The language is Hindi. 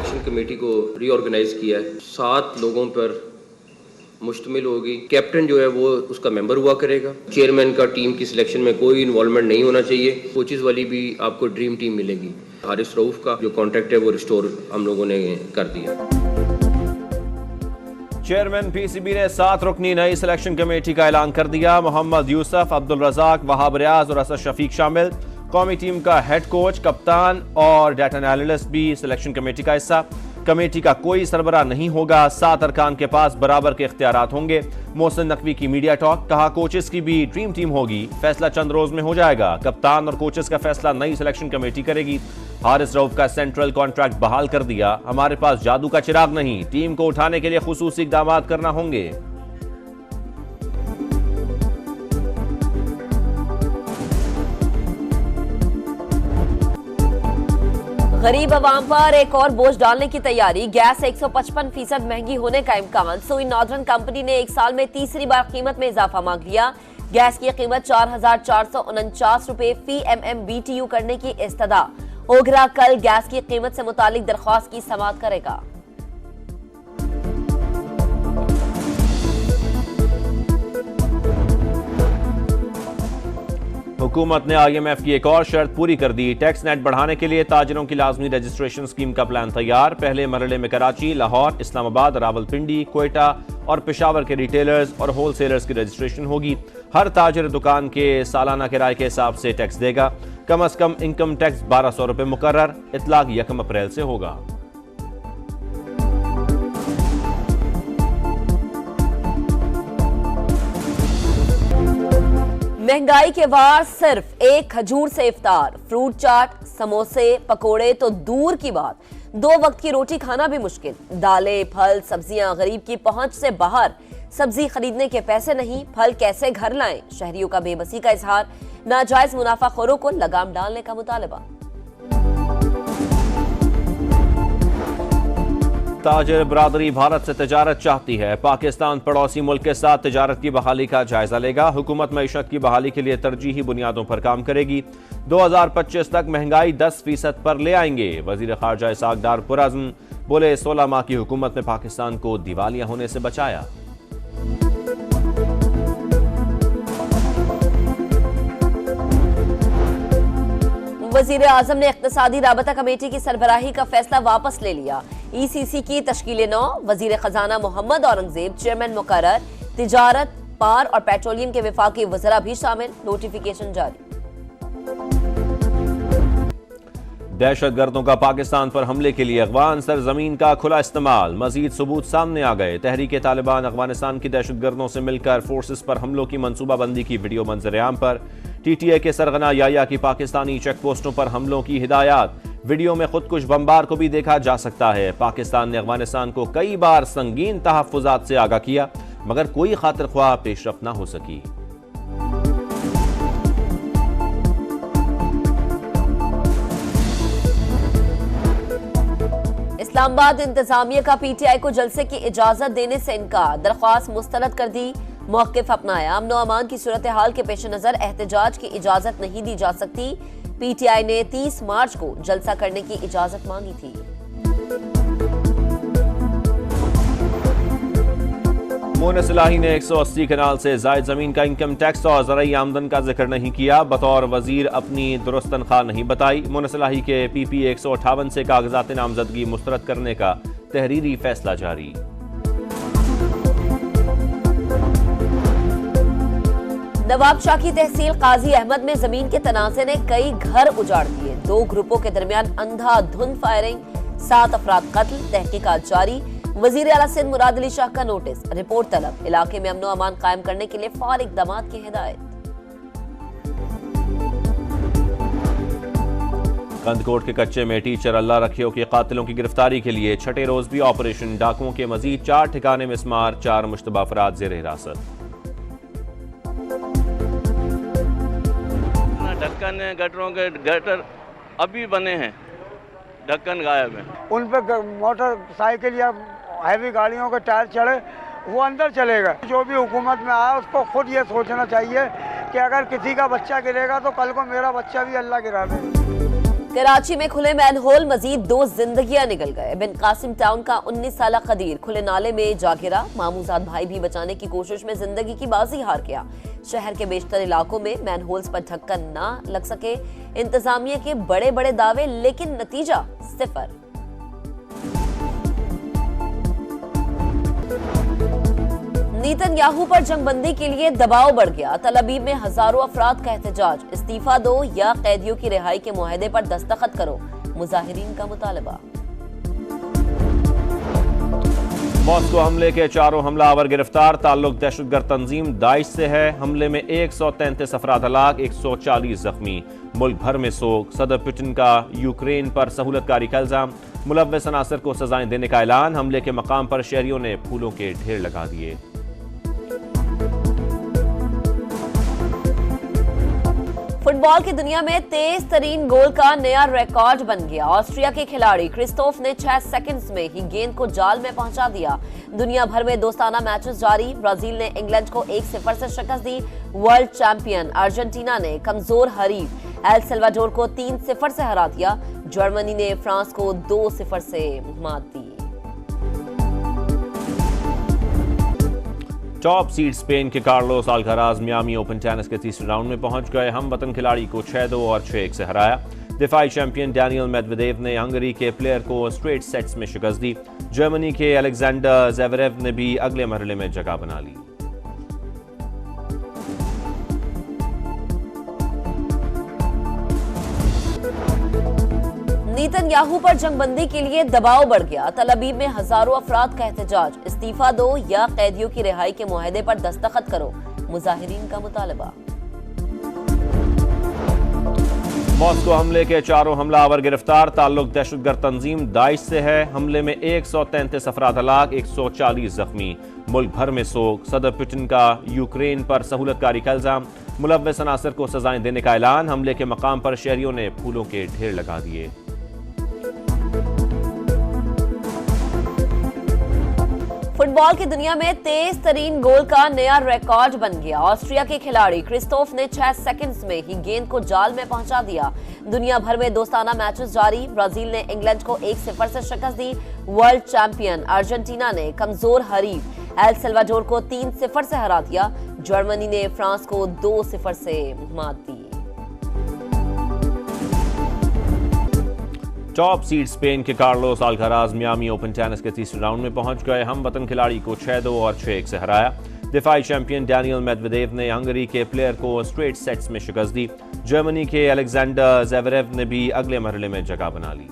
सिलेक्शन कमेटी को रीऑर्गेनाइज किया है। 7 लोगों पर मुश्तमिल होगी। कैप्टन जो है वो उसका मेंबर हुआ करेगा। चेयरमैन का टीम की सिलेक्शन में कोई इन्वॉल्वमेंट नहीं होना चाहिए। कोचेज वाली भी आपको ड्रीम टीम मिलेगी। हारिस रऊफ का जो कॉन्ट्रैक्ट है वो रिस्टोर हम लोगों ने कर दिया। चेयरमैन पीसीबी ने 7 रुकनी नई सिलेक्शन कमेटी का ऐलान कर दिया। मोहम्मद यूसुफ, अब्दुल रज़ाक, वहाब रियाज और असद शफीक शामिल। कौमी टीम का हेड कोच, कप्तान और डाटा एनालिस्ट भी सिलेक्शन कमेटी का हिस्सा। कमेटी का कोई सरबराह नहीं होगा। 7 अरकान के पास बराबर के इख्तियारात होंगे। मोहसिन नकवी की मीडिया टॉक, कहा कोचेस की भी ड्रीम टीम होगी। फैसला चंद रोज में हो जाएगा। कप्तान और कोचेस का फैसला नई सिलेक्शन कमेटी करेगी। हारिस रऊफ का सेंट्रल कॉन्ट्रैक्ट बहाल कर दिया। हमारे पास जादू का चिराग नहीं, टीम को उठाने के लिए खुसूसी इक़दामात करना होंगे। गरीब अवाम पर एक और बोझ डालने की तैयारी। गैस 155% महंगी होने का इम्कान। सुई नॉर्दर्न कंपनी ने एक साल में तीसरी बार कीमत में इजाफा मांग लिया। गैस की कीमत 4,449 रुपए फी MMBTU करने की इस्तदा। ओगरा कल गैस की कीमत से मुतालिक दरख्वास्त की समाअत करेगा। हुकूमत ने IMF की एक और शर्त पूरी कर दी। टैक्स नेट बढ़ाने के लिए ताजरों की लाजमी रजिस्ट्रेशन स्कीम का प्लान तैयार। पहले मरहले में कराची, लाहौर, इस्लामाबाद, रावलपिंडी, कोयटा और पेशावर के रिटेलर्स और होलसेलर्स की रजिस्ट्रेशन होगी। हर ताजर दुकान के सालाना किराए के हिसाब से टैक्स देगा। कम अज कम इनकम टैक्स 1200 रुपए मुकर्रर। इतलाक 1 अप्रैल से होगा। महंगाई के वार सिर्फ एक खजूर से इफ्तार। फ्रूट चाट, समोसे, पकोड़े तो दूर की बात, 2 वक्त की रोटी खाना भी मुश्किल। दालें, फल, सब्जियां गरीब की पहुंच से बाहर। सब्जी खरीदने के पैसे नहीं, फल कैसे घर लाएं? शहरियों का बेबसी का इजहार। नाजायज मुनाफाखोरों को लगाम डालने का मुतालबा। ताजिर बरादरी भारत से तजारत चाहती है। पाकिस्तान पड़ोसी मुल्क के साथ तजारत की बहाली का जायजा लेगा। हुकूमत मईशत की बहाली के लिए तरजीही बुनियादों पर काम करेगी। 2025 तक महंगाई 10% पर ले आएंगे। वजीर खारजा इसहाक डार पुरअज़्म, बोले 16 माह की हुकूमत ने पाकिस्तान को दिवालिया होने से बचाया। वजीर आजम ने इक्तिसादी राबता कमेटी की सरबराही का फैसला वापस ले लिया। ECC की तश्कील 9। वजीर खजाना मोहम्मद औरंगजेब चेयरमैन मुकर्रर। तिजारत, पार और पेट्रोलियम के विफाकी वज़रा भी शामिल। नोटिफिकेशन जारी। दहशतगर्दों का पाकिस्तान पर हमले के लिए अफगान सरजमीन का खुला इस्तेमाल। मजीद सबूत सामने आ गए। तहरीक तालिबान अफगानिस्तान की दहशतगर्दों से मिलकर फोर्सेस पर हमलों की मनसूबाबंदी की वीडियो मंजर-ए-आम पर। TTA के सरगना याया की पाकिस्तानी चेक पोस्टों पर हमलों की हिदायत। वीडियो में खुदकुश बमबार को भी देखा जा सकता है। पाकिस्तान ने अफगानिस्तान को कई बार संगीन तहफ़्फ़ुज़ात से आगाह किया, मगर कोई खातिर ख्वाह पेशरफ्त न हो सकी। इस्लामाबाद इंतजामिया का PTI को जलसे की इजाजत देने से इनकार। दरख्वास्त मुस्तरद कर दी, मौक़िफ़ अपनाया। अमन व अमान की सूरत हाल के पेश नजर एहतजाज की इजाजत नहीं दी जा सकती। PTI ने 30 मार्च को जलसा करने की इजाजत मांगी थी। मोहसिन इलाही ने 180 कनाल से जायद जमीन का इनकम टैक्स और ज़राई आमदन का जिक्र नहीं किया। बतौर वजीर अपनी दुरुस्त तनख्वाह नहीं बताई। मोहसिन इलाही के PP 158 से कागजात नामजदगी मुस्तरद करने का तहरीरी फैसला जारी। नवाब शाह की तहसील काजी अहमद में जमीन के तनाज़े ने कई घर उजाड़ दिए। 2 ग्रुपों के दरमियान अंधाधुंध फायरिंग, 7 अफराद कत्ल। तहकीकात जारी। वजीर आला सिंध मुराद अली शाह का नोटिस, रिपोर्ट तलब। इलाके में अमन व अमान कायम करने के लिए फौरी इक़दामात की हिदायत। कंदकोट के कच्चे में टीचर अल्लाह रखियो के कातिलों की गिरफ्तारी के लिए छठे रोज भी ऑपरेशन। डाकुओं के मजीद 4 ठिकाने में स्मार, 4 मुश्तबा अफराद ज़ेर हिरासत। ढक्कन गटरों के गटर अभी बने हैं, ढक्कन गायब है। उन पर मोटरसाइकिल या हैवी गाड़ियों के टायर चढ़े, वो अंदर चलेगा। जो भी हुकूमत में आया उसको खुद ये सोचना चाहिए कि अगर किसी का बच्चा गिरेगा तो कल को मेरा बच्चा भी अल्लाह गिरा दे। कराची में खुले मैनहोल मजीद 2 जिंदगियां निकल गए। बिन कासिम टाउन का 19 साला कदीर खुले नाले में जा गिरा। मामूजाद भाई भी बचाने की कोशिश में जिंदगी की बाजी हार गया। शहर के बेशतर इलाकों में मैनहोल्स पर ढक्कन ना लग सके। इंतजामिया के बड़े बड़े दावे, लेकिन नतीजा सिफर। नेतन्याहू पर जंगबंदी के लिए दबाव बढ़ गया। तल अवीव में हजारों अफराद का एहतजाज। इस्तीफा दो या कैदियों की रिहाई के मुआहदे पर दस्तखत करो, मुजाहिरीन का मुतालबा। मॉस्को हमले के 4 हमलावर गिरफ्तार। ताल्लुक दहशतगर्द तंजीम दाइश से है। हमले में 133 अफराद हलाक, 140 जख्मी। मुल्क भर में सोग। सदर पुतिन का यूक्रेन पर सहूलतकारी का इल्जाम। मुलव्वस अनासर को सजाएं देने का ऐलान। हमले के मकाम पर शहरियों ने फूलों के ढेर लगा दिए। फुटबॉल की दुनिया में तेज तरीन गोल का नया रिकॉर्ड बन गया। ऑस्ट्रिया के खिलाड़ी क्रिस्टोफ ने 6 सेकंड्स में ही गेंद को जाल में पहुंचा दिया। दुनिया भर में दोस्ताना मैचेस जारी। ब्राजील ने इंग्लैंड को 1-0 से शिकस्त दी। वर्ल्ड चैंपियन अर्जेंटीना ने कमजोर हरीफ एल सल्वाडोर को 3-0 से हरा दिया। जर्मनी ने फ्रांस को 2-0 से मात दी। टॉप सीड स्पेन के Carlos Alcaraz Miami open tennis के तीसरे राउंड में पहुंच गए। हम वतन खिलाड़ी को 6-2 और 6-1 से हराया। दिफाई चैंपियन डैनियल मेदवेदेव ने हंगरी के प्लेयर को स्ट्रेट सेट्स में शिकस्त दी। जर्मनी के अलेक्जेंडर ज़वेरेव ने भी अगले मरहले में जगह बना ली। नेतन्याहू पर जंगबंदी के लिए दबाव बढ़ गया। तल अवीव में हजारों अफराद का एहतजाज। इस्तीफा दो या कैदियों की रिहाई के मुआहदे पर दस्तखत करो, मुजाहिरीन का मुतालबा। मॉस्को हमले के 4 हमलावर गिरफ्तार। ताल्लुक दहशतगर्द तंजीम दाइश से है। हमले में 133 अफराद हलाक, 140 जख्मी। मुल्क भर में सोग। सदर पुतिन का यूक्रेन पर सहूलतकारी का इल्जाम। मुलव्वस अनासर को सजाएं देने का ऐलान। हमले के मकाम पर शहरियों ने फूलों के ढेर लगा दिए। फुटबॉल की दुनिया में तेज तरीन गोल का नया रिकॉर्ड बन गया। ऑस्ट्रिया के खिलाड़ी क्रिस्टोफ ने 6 सेकंड्स में ही गेंद को जाल में पहुंचा दिया। दुनिया भर में दोस्ताना मैचेस जारी। ब्राजील ने इंग्लैंड को 1-0 से शिकस्त दी। वर्ल्ड चैंपियन अर्जेंटीना ने कमजोर हरीफ एल सल्वाडोर को 3-0 से हरा दिया। जर्मनी ने फ्रांस को 2-0 से मात दी। टॉप सीड स्पेन के Carlos Alcaraz Miami open tennis के तीसरे राउंड में पहुंच गए। हम वतन खिलाड़ी को 6-2 और 6-1 से हराया। दिफाई चैंपियन डैनियल मेदवेदेव ने हंगरी के प्लेयर को स्ट्रेट सेट्स में शिकस्त दी। जर्मनी के अलेक्जेंडर ज़वेरेव ने भी अगले मरहले में जगह बना ली।